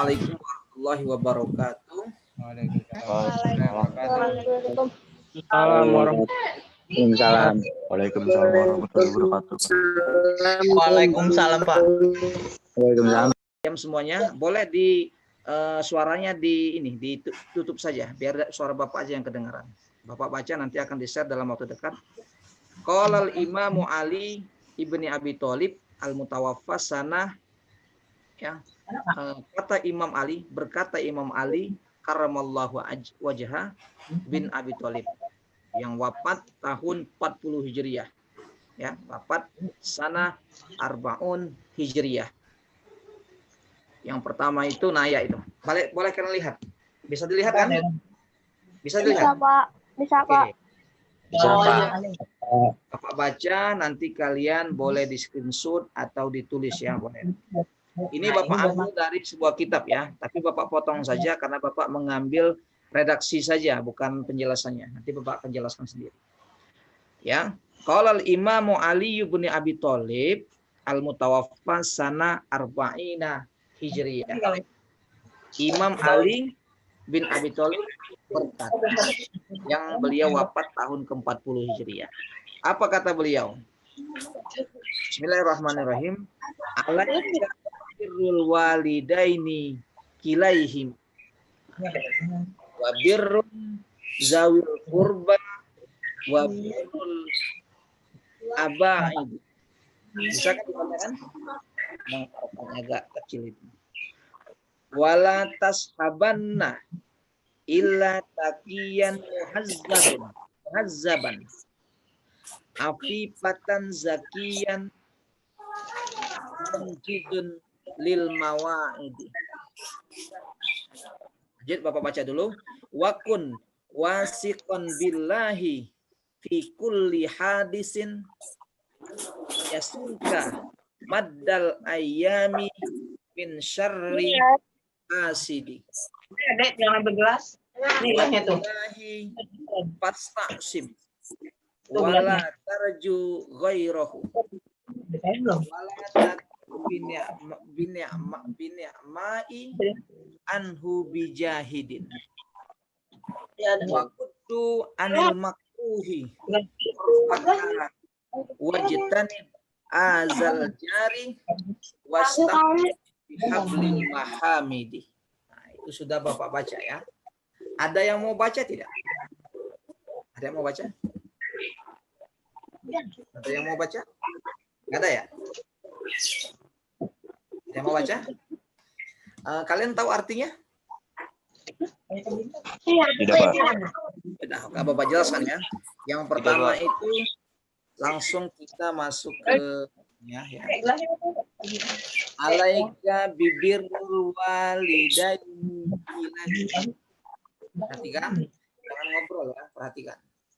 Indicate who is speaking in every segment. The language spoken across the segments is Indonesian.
Speaker 1: Assalamualaikum warahmatullahi wabarakatuh.
Speaker 2: Waalaikumsalam warahmatullahi wabarakatuh.
Speaker 3: Waalaikumsalam Pak.
Speaker 2: Waalaikumsalam.
Speaker 1: Semuanya boleh di suaranya ditutup saja biar suara Bapak aja yang kedengaran. Bapak baca nanti akan di-share dalam waktu dekat. Qala al-Imamu Ali ibni Abi Thalib al-Mutawaffa sanah ya. Berkata Imam Ali karramallahu wajha bin Abi Thalib yang wafat tahun 40 Hijriah. Ya, wafat sanah Arbaun Hijriah. Yang pertama itu Naya itu. Boleh kalian lihat? Bisa dilihat kan? Bisa dilihat?
Speaker 4: Bisa, Pak. Bisa, Pak.
Speaker 1: Bisa, Pak. Bapak baca, nanti kalian boleh di screenshot atau ditulis ya, boleh. Ini Bapak ambil dari sebuah kitab ya, tapi Bapak potong saja karena Bapak mengambil redaksi saja, bukan penjelasannya. Nanti Bapak akan jelaskan sendiri. Ya. Qala al-Imamu Ali bin Abi Thalib al-Mutawaffa sana arba'ina Hijriyah. Imam Ali bin Abi Thalib berkata yang beliau wafat tahun ke-40 Hijriah. Apa kata beliau? Bismillahirrahmanirrahim. Alaika birrul walidaini kilaihim wa birrun zawil qurba wa birrul abaid. Bisa kan dikatakan? Agak kecil itu. Wala tashabanna illa taqiyan muhazzaban afifatan zakiyan munjidun lil mawaidi. Jadi Bapak baca dulu. Wakun wasiqan billahi fi kulli hadisin yasunka maddal ayyami min syarri asidi.
Speaker 3: Dek, jangan bergelas. Nih gelasnya tuh.
Speaker 1: Fastaqsim wala tarju ghairahu. Wala bini'ma'i anhu bijahidin. Wa quddu anil makruhi wajtanib azal jari wastaqim bihablil mahamidi. Nah, itu sudah Bapak baca ya. Ada yang mau baca tidak? Ada yang mau baca? Ada yang mau baca? Nggak ada ya? Ada yang mau baca? Kalian tahu artinya?
Speaker 2: Tidak, Pak.
Speaker 1: Sudah, Bapak jelaskan ya. Yang pertama itu langsung kita masuk ke ya. Alaika bibirul walidaini. Perhatikan, jangan ngobrol ya, perhatikan.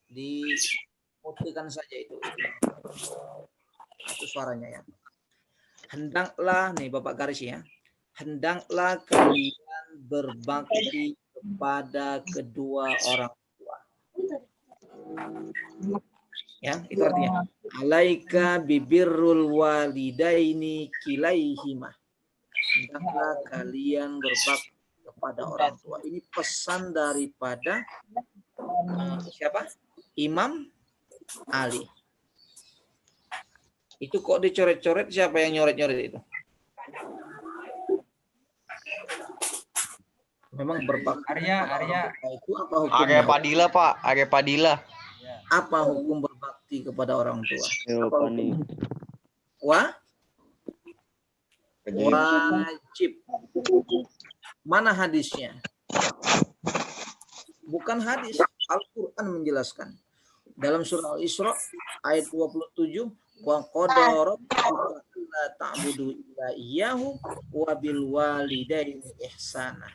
Speaker 1: Dimutikan saja itu suaranya ya. Hendaklah nih Bapak garis ya. Hendaklah kalian berbakti kepada kedua orang tua. Ya, itu artinya. Alaika bibirrul walidaini kilaihima. Hendaklah kalian berbakti kepada orang tua. Ini pesan daripada siapa? Imam Ali. Itu kok dicoret-coret, siapa yang nyoret-nyoret itu? Memang berbakti.
Speaker 3: Arya.
Speaker 1: Itu apa hukumnya?
Speaker 3: Arya Padilla, Pak. Arya Padilla.
Speaker 1: Apa hukum berbakti kepada orang tua? Wajib. Mana hadisnya? Bukan hadis, Al-Quran menjelaskan. Dalam surah Al-Isra ayat 27, wa qadara alla ta'budu illa iyyahu wa bil walidaini ihsana.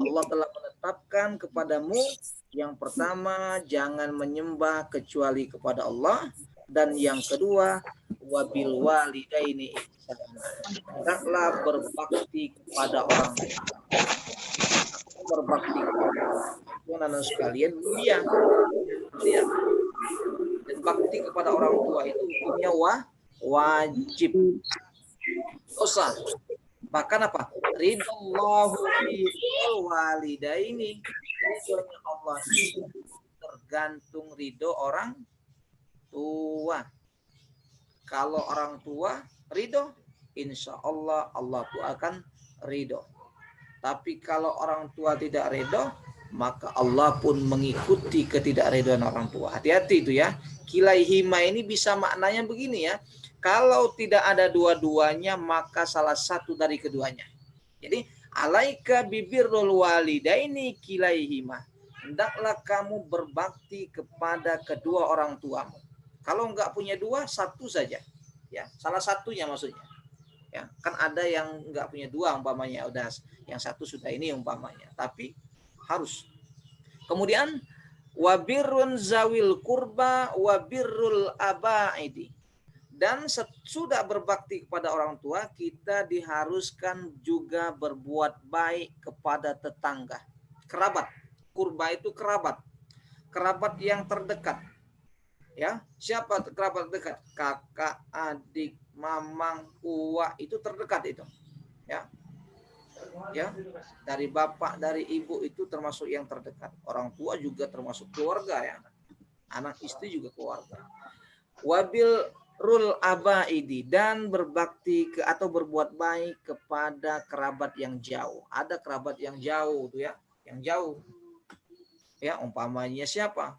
Speaker 1: Allah telah menetapkan kepadamu yang pertama jangan menyembah kecuali kepada Allah, dan yang kedua wabil walidaini ihsana. Hendaklah berbakti kepada orang tua. Berbakti kepada anak sekalian mulia. Dan bakti kepada orang tua itu hukumnya wajib. Dosa. Bahkan apa? ridallahu ridul walidaini. Ridhonya Allah itu tergantung ridho orang tua. Kalau orang tua ridho, insya Allah Allah tuh akan ridho. Tapi kalau orang tua tidak ridho, maka Allah pun mengikuti ketidakridhoan orang tua. Hati-hati itu ya. Kilaihima ini bisa maknanya begini ya. Kalau tidak ada dua-duanya, maka salah satu dari keduanya. Jadi, alaika bibirrul walidaini kilaihima. Hendaklah kamu berbakti kepada kedua orang tuamu. Kalau enggak punya dua, satu saja. Ya, salah satunya maksudnya. Ya, kan ada yang enggak punya dua umpamanya, udah yang satu sudah ini umpamanya. Tapi harus. Kemudian wabirrun zawil kurba wabirrul abaidi. Dan sudah berbakti kepada orang tua, kita diharuskan juga berbuat baik kepada tetangga. Kerabat. Kurba itu kerabat. Kerabat yang terdekat. Ya, siapa kerabat dekat? Kakak, adik, mamang, uwa, itu terdekat itu. Ya. Ya, dari bapak, dari ibu itu termasuk yang terdekat. Orang tua juga termasuk keluarga ya. Anak istri juga keluarga. Wabil rul abaidi, dan berbakti atau berbuat baik kepada kerabat yang jauh. Ada kerabat yang jauh tuh ya, yang jauh. Ya, umpamanya siapa?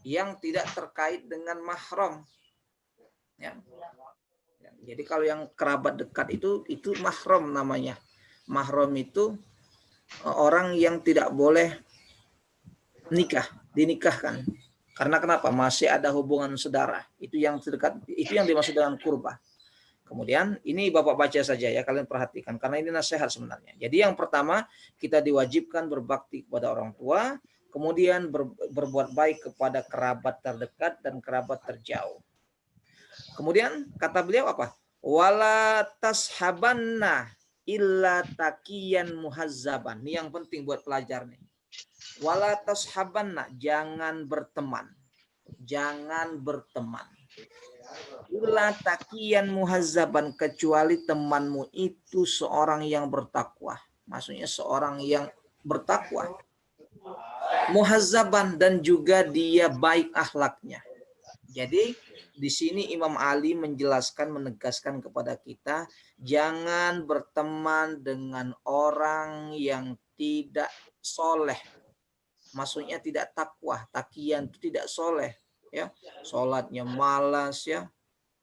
Speaker 1: Yang tidak terkait dengan mahram. Ya. Jadi kalau yang kerabat dekat itu mahram namanya. Mahram itu orang yang tidak boleh dinikahkan. Karena kenapa? Masih ada hubungan saudara. Itu yang terdekat, itu yang dimaksud dengan kurba. Kemudian ini Bapak baca saja ya, kalian perhatikan karena ini nasihat sebenarnya. Jadi yang pertama, kita diwajibkan berbakti kepada orang tua, kemudian berbuat baik kepada kerabat terdekat dan kerabat terjauh. Kemudian kata beliau apa? Wala tashabanna illa taqiyan muhazzaban. Ini yang penting buat pelajar nih. Wala tashabanna, jangan berteman. Jangan berteman. Illa taqiyan muhazzaban, kecuali temanmu itu seorang yang bertakwa. Maksudnya seorang yang bertakwa. Muhazzaban, dan juga dia baik akhlaknya. Jadi di sini Imam Ali menjelaskan, menegaskan kepada kita, jangan berteman dengan orang yang tidak soleh. Maksudnya tidak takwa, takian itu tidak soleh. Ya, sholatnya malas ya,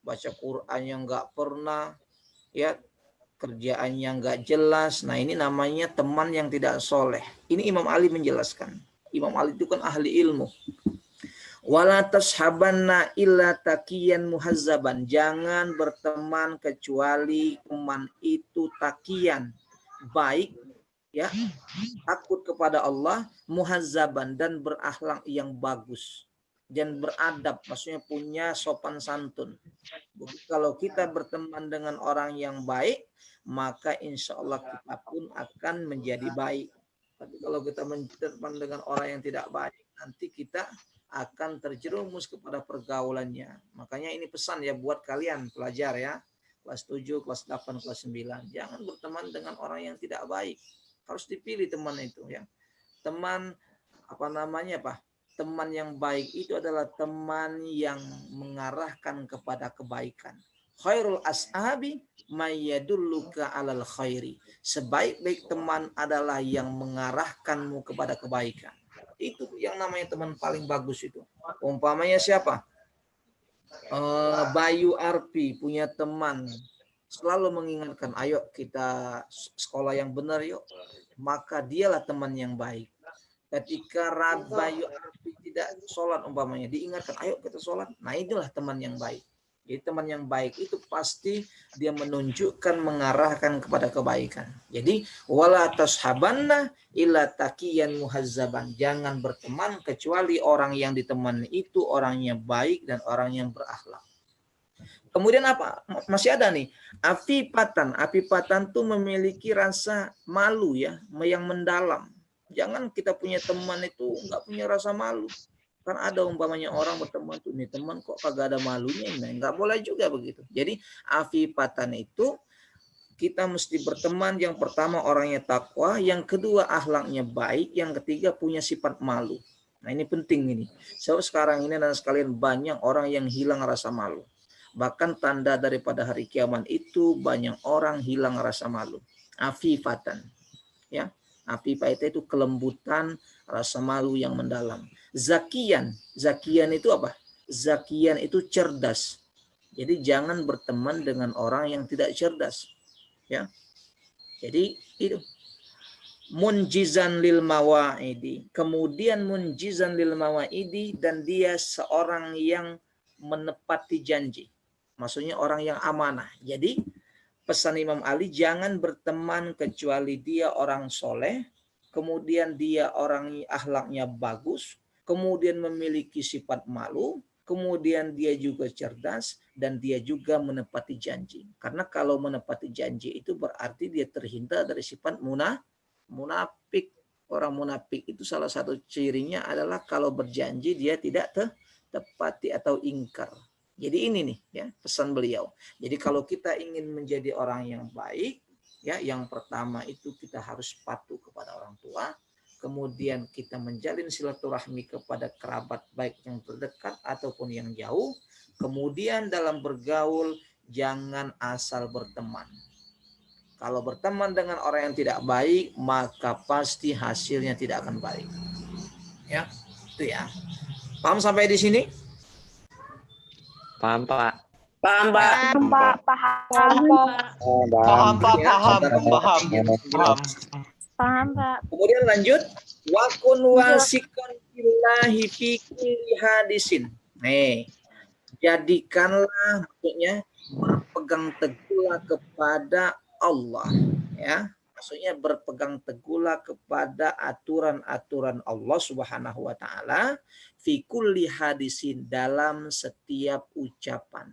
Speaker 1: baca Qurannya nggak pernah, ya kerjaannya nggak jelas. Nah ini namanya teman yang tidak soleh. Ini Imam Ali menjelaskan. Imam Ali itu kan ahli ilmu. Wala tashabanna illa taqiyan muhazzaban, jangan berteman kecuali teman itu taqiyan, baik ya, takut kepada Allah, muhazzaban, dan berakhlak yang bagus dan beradab, maksudnya punya sopan santun. Jadi kalau kita berteman dengan orang yang baik, maka insya Allah kita pun akan menjadi baik. Tapi kalau kita berteman dengan orang yang tidak baik, nanti kita akan terjerumus kepada pergaulannya. Makanya ini pesan ya buat kalian pelajar ya, kelas 7, kelas 8, kelas 9. Jangan berteman dengan orang yang tidak baik. Harus dipilih teman itu ya. Teman Teman yang baik itu adalah teman yang mengarahkan kepada kebaikan. Khairul ashabi mayyadulluka alal khairi. Sebaik-baik teman adalah yang mengarahkanmu kepada kebaikan. Itu yang namanya teman paling bagus itu. Umpamanya siapa? Bayu Arpi punya teman selalu mengingatkan, ayo kita sekolah yang benar yuk. Maka dialah teman yang baik. Ketika Bayu Arpi tidak sholat umpamanya, diingatkan, ayo kita sholat. Nah itulah teman yang baik. Jadi teman yang baik itu pasti dia menunjukkan, mengarahkan kepada kebaikan. Jadi wala tashabanna illa taqiyan muhazzaban. Jangan berteman kecuali orang yang ditemani itu orangnya baik dan orang yang berakhlak. Kemudian apa? Masih ada nih. Afifatan. Afifatan tuh memiliki rasa malu ya, yang mendalam. Jangan kita punya teman itu nggak punya rasa malu. Kan ada umpamanya orang berteman tuh, nih teman kok kagak ada malunya, nah nggak boleh juga begitu. Jadi afifatan itu kita mesti berteman yang pertama orangnya takwa, yang kedua akhlaknya baik, yang ketiga punya sifat malu. Nah ini penting ini. So sekarang ini dan sekalian banyak orang yang hilang rasa malu. Bahkan tanda daripada hari kiamat itu banyak orang hilang rasa malu. Afifatan, ya. Afifah itu kelembutan, rasa malu yang mendalam. Zakian, zakian itu apa? Zakian itu cerdas. Jadi jangan berteman dengan orang yang tidak cerdas. Ya, jadi itu munjizan lil mawaidi. Kemudian munjizan lil mawaidi dan dia seorang yang menepati janji. Maksudnya orang yang amanah. Jadi pesan Imam Ali jangan berteman kecuali dia orang soleh, kemudian dia orang akhlaknya bagus, kemudian memiliki sifat malu, kemudian dia juga cerdas dan dia juga menepati janji. Karena kalau menepati janji itu berarti dia terhindar dari sifat munafik. Orang munafik itu salah satu cirinya adalah kalau berjanji dia tidak tepati atau ingkar. Jadi ini nih ya pesan beliau. Jadi kalau kita ingin menjadi orang yang baik, ya yang pertama itu kita harus patuh kepada orang tua. Kemudian kita menjalin silaturahmi kepada kerabat baik yang terdekat ataupun yang jauh. Kemudian dalam bergaul jangan asal berteman. Kalau berteman dengan orang yang tidak baik, maka pasti hasilnya tidak akan baik. Ya, itu ya. Paham sampai di sini?
Speaker 2: Paham, Pak.
Speaker 3: Paham, Pak.
Speaker 4: Pak.
Speaker 3: Paham, Pak. Paham.
Speaker 4: Paham, Pak.
Speaker 1: Kemudian lanjut. Wa kun wasikon billahi fi kulli hadisin. Nih, jadikanlah maksudnya berpegang teguhlah kepada Allah, ya. Maksudnya berpegang teguhlah kepada aturan-aturan Allah Subhanahu wa taala fi kulli hadisin dalam setiap ucapan.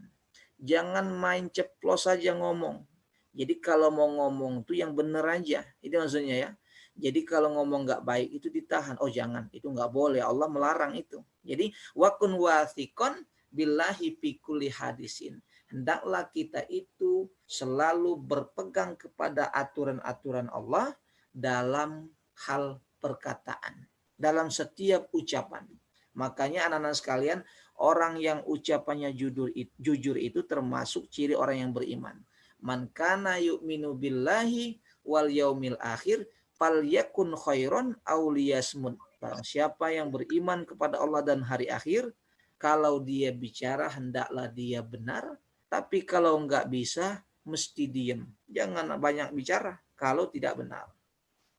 Speaker 1: Jangan main ceplos saja ngomong. Jadi kalau mau ngomong tuh yang benar aja. Itu maksudnya ya. Jadi kalau ngomong nggak baik itu ditahan. Oh jangan, itu nggak boleh. Allah melarang itu. Jadi wakun wathikon billahi fi kulli hadisin. Hendaklah kita itu selalu berpegang kepada aturan-aturan Allah dalam hal perkataan, dalam setiap ucapan. Makanya anak-anak sekalian, orang yang ucapannya jujur itu termasuk ciri orang yang beriman. Man kana yu'minu billahi wal yaumil akhir falyakun khairon aw liyasmut. Barang siapa yang beriman kepada Allah dan hari akhir, kalau dia bicara hendaklah dia benar, tapi kalau enggak bisa mesti diam. Jangan banyak bicara kalau tidak benar.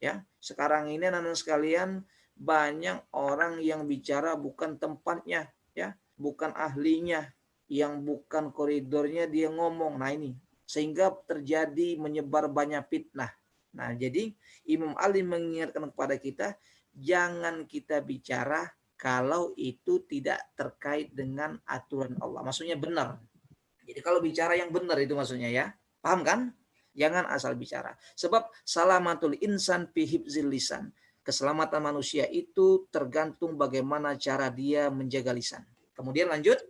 Speaker 1: Ya, sekarang ini anak-anak sekalian banyak orang yang bicara bukan tempatnya, ya, bukan ahlinya, yang bukan koridornya dia ngomong. Nah ini sehingga terjadi menyebar banyak fitnah. Nah, jadi Imam Ali mengingatkan kepada kita jangan kita bicara kalau itu tidak terkait dengan aturan Allah. Maksudnya benar. Jadi kalau bicara yang benar itu maksudnya ya. Paham kan? Jangan asal bicara. Sebab salamatul insan fi hifzil lisan. Keselamatan manusia itu tergantung bagaimana cara dia menjaga lisan. Kemudian lanjut.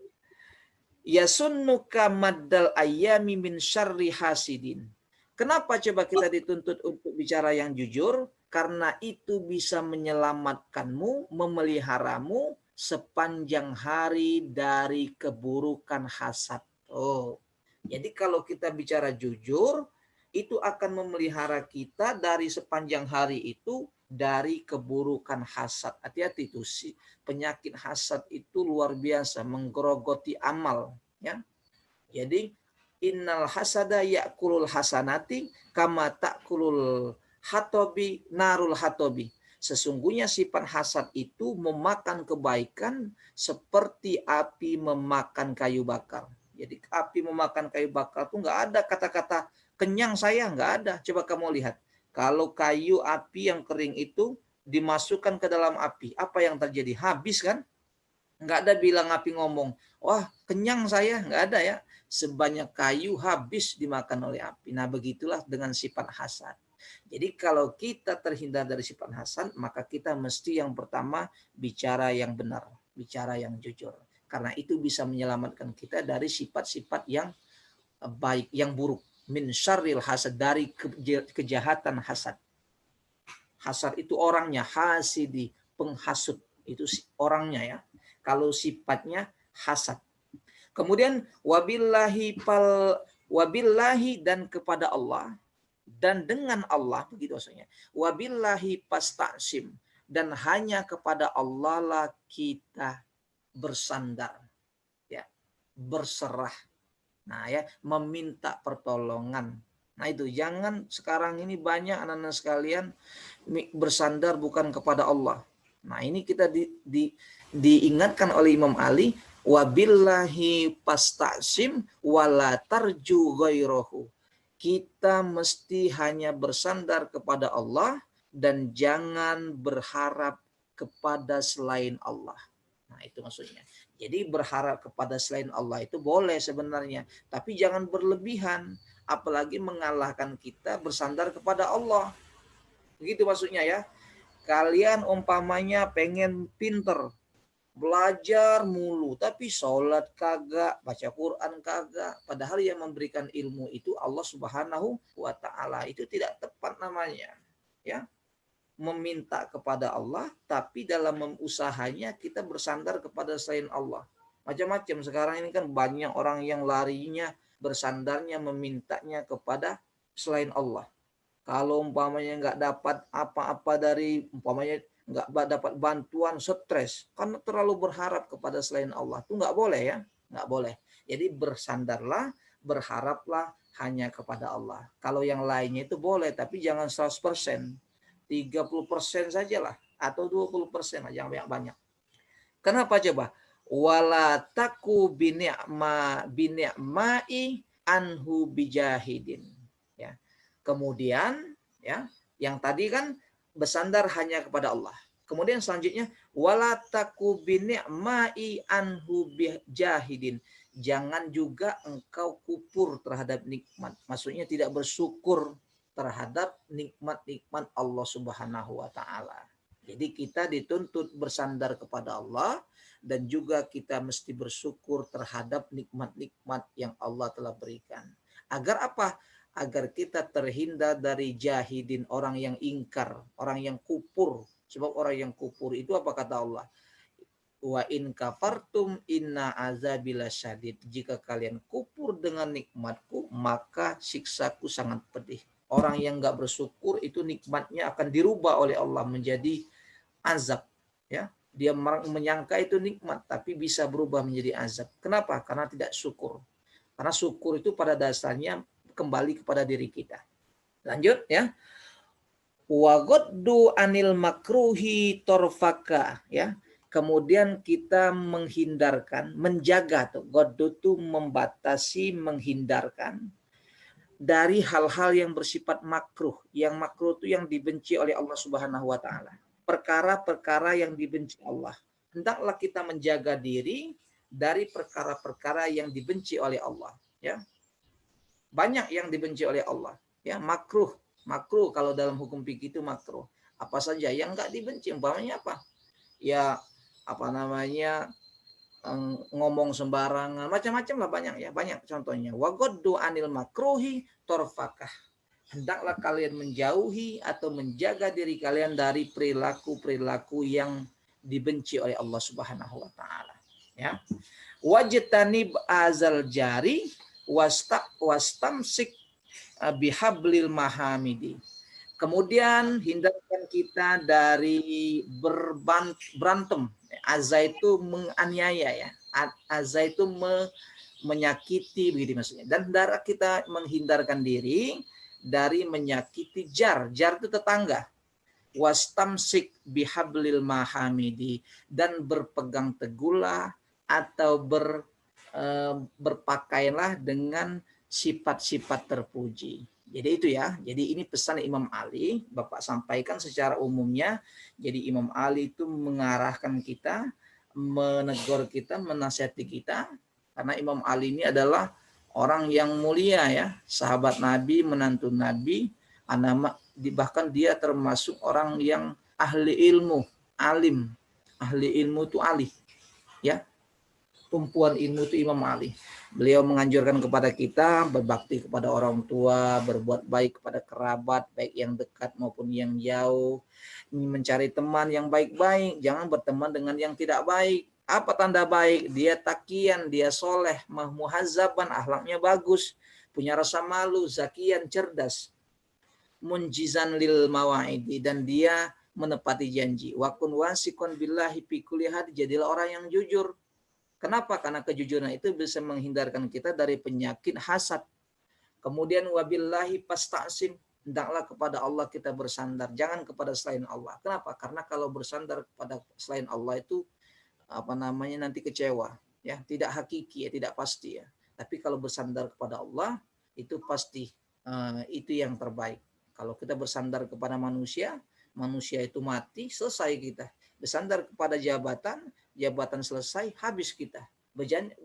Speaker 1: Yasunnuka maddal ayyami min syarri hasidin. Kenapa coba kita dituntut untuk bicara yang jujur? Karena itu bisa menyelamatkanmu, memeliharamu sepanjang hari dari keburukan hasad. Oh, jadi kalau kita bicara jujur, itu akan memelihara kita dari sepanjang hari itu dari keburukan hasad. Hati-hati itu sih, penyakit hasad itu luar biasa, menggerogoti amal. Ya, jadi innal hasada ya'kulul hasanati kama ta'kulul hatobi narul hatobi. Sesungguhnya sifat hasad itu memakan kebaikan seperti api memakan kayu bakar. Jadi api memakan kayu bakar itu nggak ada kata-kata kenyang saya, nggak ada. Coba kamu lihat. Kalau kayu api yang kering itu dimasukkan ke dalam api, apa yang terjadi? Habis kan? Nggak ada bilang api ngomong, wah kenyang saya, nggak ada ya. Sebanyak kayu habis dimakan oleh api. Nah begitulah dengan sifat hasad. Jadi kalau kita terhindar dari sifat hasad, maka kita mesti yang pertama bicara yang benar, bicara yang jujur. Karena itu bisa menyelamatkan kita dari sifat-sifat yang baik, yang buruk. min syarril hasad, dari kejahatan hasad. Hasad itu orangnya, hasidi, penghasut, itu orangnya ya. Kalau sifatnya hasad. Kemudian wabillahi dan kepada Allah, dan dengan Allah, begitu maksudnya. Wabillahi pasta'sim, dan hanya kepada Allah lah kita bersandar, ya, berserah. Nah ya, meminta pertolongan. Nah itu, jangan sekarang ini banyak anak-anak sekalian bersandar bukan kepada Allah. Nah ini kita diingatkan oleh Imam Ali, wabillahi pasta'sim wala tarju ghairahu. Kita mesti hanya bersandar kepada Allah dan jangan berharap kepada selain Allah. Nah itu maksudnya. Jadi berharap kepada selain Allah itu boleh sebenarnya, tapi jangan berlebihan, apalagi mengalahkan kita bersandar kepada Allah. Begitu maksudnya ya. Kalian umpamanya pengen pinter, belajar mulu, tapi sholat kagak, baca Quran kagak. Padahal yang memberikan ilmu itu Allah Subhanahu wa Ta'ala. Itu tidak tepat namanya. Ya, meminta kepada Allah, tapi dalam usahanya kita bersandar kepada selain Allah. Macam-macam sekarang ini kan banyak orang yang larinya, bersandarnya, memintanya kepada selain Allah. Kalau umpamanya nggak dapat apa-apa dari, umpamanya nggak dapat bantuan, stres karena terlalu berharap kepada selain Allah, itu nggak boleh ya, nggak boleh. Jadi bersandarlah, berharaplah hanya kepada Allah. Kalau yang lainnya itu boleh, tapi jangan 100%, 30% sajalah, atau 20% aja, yang banyak. Kenapa coba? Wala taku bini'mai anhu bijahidin. Ya. Kemudian ya, yang tadi kan bersandar hanya kepada Allah. Kemudian selanjutnya wala taku bini'mai anhu bijahidin. Jangan juga engkau kupur terhadap nikmat. Maksudnya tidak bersyukur terhadap nikmat-nikmat Allah Subhanahu wa Ta'ala. Jadi kita dituntut bersandar kepada Allah, dan juga kita mesti bersyukur terhadap nikmat-nikmat yang Allah telah berikan. Agar apa? Agar kita terhindar dari jahidin, orang yang ingkar, orang yang kupur. Sebab orang yang kupur itu apa kata Allah? Wa in kafartum inna azabila syadid. Jika kalian kupur dengan nikmatku, maka siksaku sangat pedih. Orang yang nggak bersyukur itu nikmatnya akan dirubah oleh Allah menjadi azab. Ya, dia menyangka itu nikmat, tapi bisa berubah menjadi azab. Kenapa? Karena tidak syukur. Karena syukur itu pada dasarnya kembali kepada diri kita. Lanjut ya. Wagoddu anil makruhi torfaka, ya. Kemudian kita menghindarkan, menjaga tuh. Goddu itu membatasi, menghindarkan dari hal-hal yang bersifat makruh. Yang makruh itu yang dibenci oleh Allah Subhanahu wa Ta'ala. Perkara-perkara yang dibenci Allah. Hendaklah kita menjaga diri dari perkara-perkara yang dibenci oleh Allah. Ya, banyak yang dibenci oleh Allah. Ya, makruh. Makruh kalau dalam hukum fikih itu makruh. Apa saja yang enggak dibenci? Umpamanya apa? Ya, apa namanya? Ngomong sembarangan, macam-macam lah, banyak ya, banyak contohnya. Wagoddu anil makruhi torfakah. Hendaklah kalian menjauhi atau menjaga diri kalian dari perilaku-perilaku yang dibenci oleh Allah Subhanahu wa Ta'ala. Ya. Wajtanib azal jari wastamsik bihablil mahamidi. Kemudian hindarkan kita dari berantem. Azza itu menganiaya ya. Azza itu menyakiti, begitu maksudnya. Dan hendaklah kita menghindarkan diri dari menyakiti jar. Jar itu tetangga. Wastamsik bihablil mahamidi, dan berpegang teguhlah atau berpakaianlah dengan sifat-sifat terpuji. Jadi itu ya. Jadi ini pesan Imam Ali, Bapak sampaikan secara umumnya. Jadi Imam Ali itu mengarahkan kita, menegur kita, menasihati kita. Karena Imam Ali ini adalah orang yang mulia ya, sahabat Nabi, menantu Nabi, bahkan dia termasuk orang yang ahli ilmu, alim. Ahli ilmu itu alih. Ya. tumpuan ilmu itu Imam Ali. Beliau menganjurkan kepada kita berbakti kepada orang tua, berbuat baik kepada kerabat, baik yang dekat maupun yang jauh, mencari teman yang baik-baik, jangan berteman dengan yang tidak baik. Apa tanda baik? Dia takian, dia soleh, muhazzaban, akhlaknya bagus, punya rasa malu, zakian, cerdas, munjizan lil mawaidi, dan dia menepati janji. Wa kun wasikon billahi fi kulli had, jadilah orang yang jujur. Kenapa? Karena kejujuran itu bisa menghindarkan kita dari penyakit hasad. Kemudian wabillahi pasta'sim, hendaklah kepada Allah kita bersandar, jangan kepada selain Allah. Kenapa? Karena kalau bersandar kepada selain Allah itu nanti kecewa, ya, tidak hakiki, ya, tidak pasti, ya. Tapi kalau bersandar kepada Allah itu pasti itu yang terbaik. Kalau kita bersandar kepada manusia, manusia itu mati, selesai kita. Bersandar kepada jabatan, jabatan selesai, habis kita.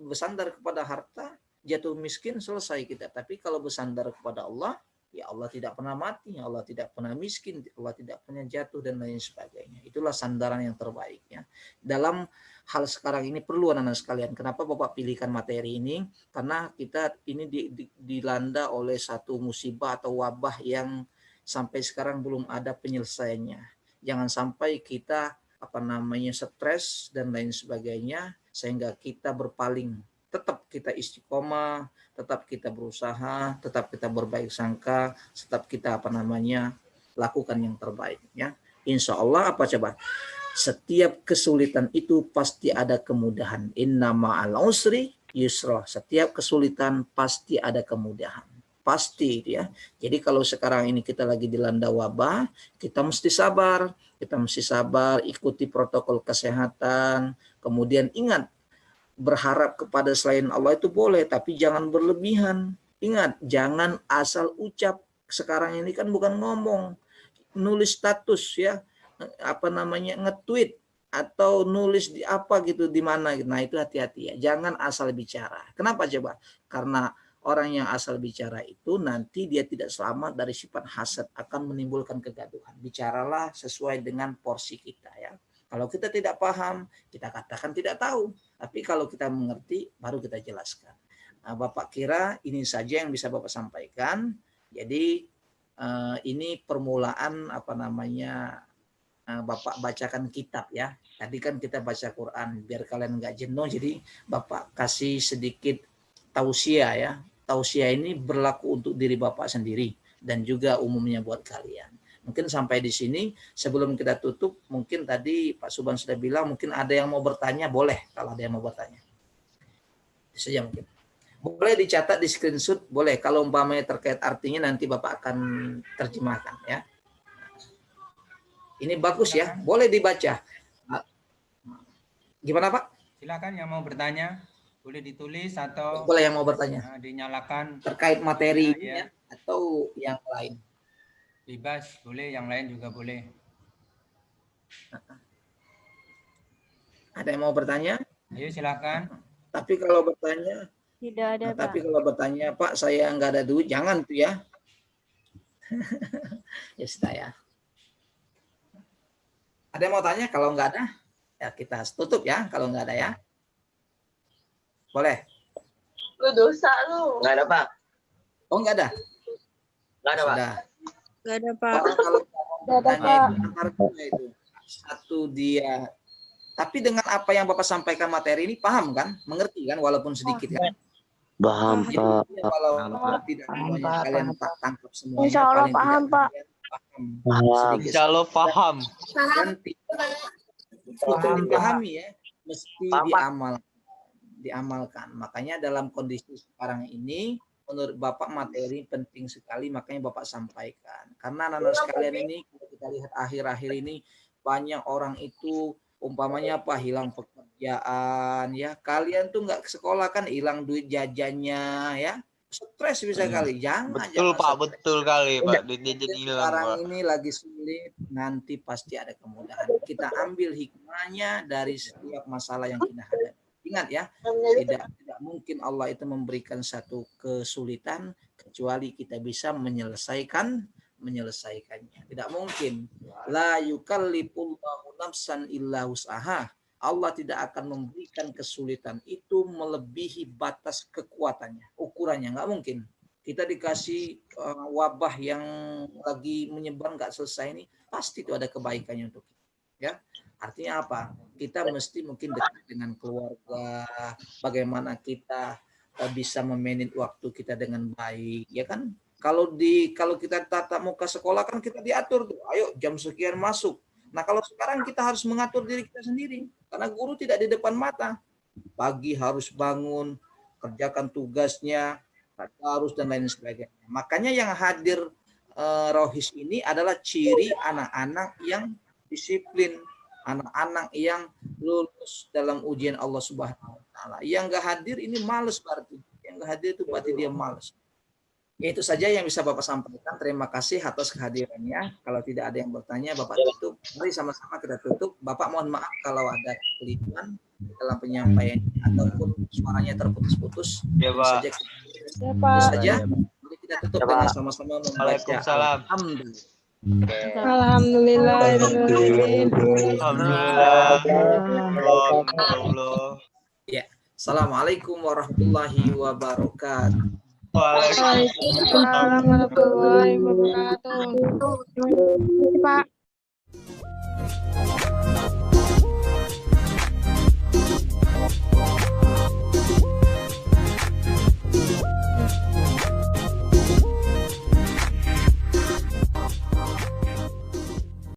Speaker 1: Bersandar kepada harta, jatuh miskin, selesai kita. Tapi kalau bersandar kepada Allah, ya Allah tidak pernah mati, Allah tidak pernah miskin, Allah tidak pernah jatuh, dan lain sebagainya. Itulah sandaran yang terbaik, ya. Dalam hal sekarang ini perlu anak-anak sekalian. Kenapa Bapak pilihkan materi ini? Karena kita ini dilanda oleh satu musibah atau wabah yang sampai sekarang belum ada penyelesaiannya. Jangan sampai kita stres dan lain sebagainya sehingga kita berpaling. Tetap kita istiqomah, tetap kita berusaha, tetap kita berbaik sangka, tetap kita lakukan yang terbaik, ya. Insya Allah apa coba? Setiap kesulitan itu pasti ada kemudahan. Inna ma'al usri yusra. Setiap kesulitan pasti ada kemudahan. Pasti, ya. Jadi kalau sekarang ini kita lagi dilanda wabah, kita mesti sabar. Kita mesti sabar, ikuti protokol kesehatan. Kemudian ingat, berharap kepada selain Allah itu boleh, tapi jangan berlebihan. Ingat, jangan asal ucap. Sekarang ini kan bukan ngomong, nulis status, ya, nge-tweet atau nulis di apa gitu, di mana. Nah, itu hati-hati, ya. Jangan asal bicara. Kenapa coba? Karena orang yang asal bicara itu nanti dia tidak selamat dari sifat hasad, akan menimbulkan kegaduhan. Bicaralah sesuai dengan porsi kita, ya. Kalau kita tidak paham, kita katakan tidak tahu. Tapi kalau kita mengerti, baru kita jelaskan. Nah, Bapak kira ini saja yang bisa Bapak sampaikan. Jadi ini permulaan Bapak bacakan kitab, ya. Tadi kan kita baca Quran, biar kalian nggak jenuh. Jadi Bapak kasih sedikit tausiah, ya. Tausiah ini berlaku untuk diri Bapak sendiri dan juga umumnya buat kalian. Mungkin sampai di sini. Sebelum kita tutup, mungkin tadi Pak Suban sudah bilang, mungkin ada yang mau bertanya, boleh kalau ada yang mau bertanya. Itu saja mungkin. Boleh dicatat, di screenshot, boleh. Kalau umpamanya terkait artinya nanti Bapak akan terjemahkan, ya. Ini bagus, ya. Boleh dibaca. Gimana, Pak?
Speaker 4: Silakan yang mau bertanya, boleh ditulis atau
Speaker 1: boleh yang mau bertanya.
Speaker 4: Dinyalakan
Speaker 1: terkait materi ini,
Speaker 4: ya,
Speaker 1: atau yang lain.
Speaker 4: Bebas, boleh, yang lain juga boleh.
Speaker 1: Ada yang mau bertanya?
Speaker 4: Ayo silakan.
Speaker 1: Tapi kalau bertanya,
Speaker 5: tidak ada, Pak.
Speaker 1: Tapi kalau bertanya, Pak, saya nggak ada duit, jangan tuh, ya. Ya sudah, ya. Ada yang mau tanya? Kalau nggak ada, ya kita tutup, ya. Kalau nggak ada, ya. Boleh.
Speaker 6: Lu dosa lu.
Speaker 3: Nggak ada, Pak.
Speaker 1: Oh, nggak ada?
Speaker 3: Nggak ada, Pak.
Speaker 1: Sudah.
Speaker 5: Nggak ada, Pak.
Speaker 1: Kalau
Speaker 5: Nggak ada,
Speaker 1: tanya
Speaker 5: Pak.
Speaker 1: antar itu. Satu dia. Tapi dengan apa yang Bapak sampaikan materi ini, paham kan? Mengerti kan? Walaupun sedikit, kan?
Speaker 2: Paham,
Speaker 1: Jadi,
Speaker 2: Pak.
Speaker 1: kalau
Speaker 2: Paham,
Speaker 1: tidak
Speaker 6: Paham,
Speaker 1: semuanya
Speaker 6: Pak.
Speaker 1: kalian
Speaker 6: Paham, Pak.
Speaker 1: tangkap semuanya.
Speaker 5: Insya Allah
Speaker 1: paling
Speaker 5: paham,
Speaker 1: tidak
Speaker 5: Pak.
Speaker 1: kalian paham.
Speaker 2: Paham.
Speaker 1: Sedikit.
Speaker 3: Insya Allah paham.
Speaker 1: Dan tidak dipahami, ya, mesti
Speaker 3: Paham, Pak.
Speaker 1: diamalkan. Makanya dalam kondisi sekarang ini, menurut Bapak materi penting sekali, makanya Bapak sampaikan. Karena anak-anak sekalian ini, kalau kita lihat akhir-akhir ini, banyak orang itu umpamanya hilang pekerjaan, ya. Kalian tuh nggak ke sekolah kan, hilang duit jajannya, ya. Stres bisa kali. Jangan.
Speaker 3: Betul, Pak.
Speaker 1: stres.
Speaker 3: Betul kali, Pak. Duitnya jadi hilang,
Speaker 1: Sekarang
Speaker 3: Pak.
Speaker 1: ini lagi sulit, nanti pasti ada kemudahan. Kita ambil hikmahnya dari setiap masalah yang kita hadapi. Ingat, ya, tidak mungkin Allah itu memberikan satu kesulitan kecuali kita bisa menyelesaikannya. Tidak mungkin. La yukallifullahu nafsan illa wus'aha. Allah tidak akan memberikan kesulitan itu melebihi batas kekuatannya, ukurannya nggak mungkin. Kita dikasih wabah yang lagi menyebar nggak selesai ini, pasti itu ada kebaikannya untuk kita. Ya, artinya apa? Kita mesti mungkin dekat dengan keluarga, bagaimana kita bisa memanage waktu kita dengan baik, ya kan? Kalau kita tatap muka sekolah kan kita diatur tuh, ayo jam sekian masuk. Nah kalau sekarang kita harus mengatur diri kita sendiri, karena guru tidak di depan mata. Pagi harus bangun, kerjakan tugasnya, harus dan lain sebagainya. Makanya yang hadir Rohis ini adalah ciri anak-anak yang disiplin, anak-anak yang lulus dalam ujian Allah Subhanahu Wa Taala. Yang nggak hadir ini malas berarti. Yang nggak hadir itu berarti dia malas. Itu saja yang bisa Bapak sampaikan. Terima kasih atas kehadirannya. Kalau tidak ada yang bertanya, Bapak tutup. Mari sama-sama kita tutup. Bapak mohon maaf kalau ada kekeliruan dalam penyampaian ataupun suaranya terputus-putus.
Speaker 3: Ya, Pak.
Speaker 5: Ya, Pak.
Speaker 1: Itu saja. Mari kita tutup dengan sama-sama membaca
Speaker 3: Waalaikumsalam.
Speaker 1: Alhamdulillah.
Speaker 5: Alhamdulillah.
Speaker 3: Alhamdulillah.
Speaker 1: Ya. Assalamualaikum warahmatullahi wabarakatuh.
Speaker 5: Waalaikumsalam warahmatullahi wabarakatuh. Pak.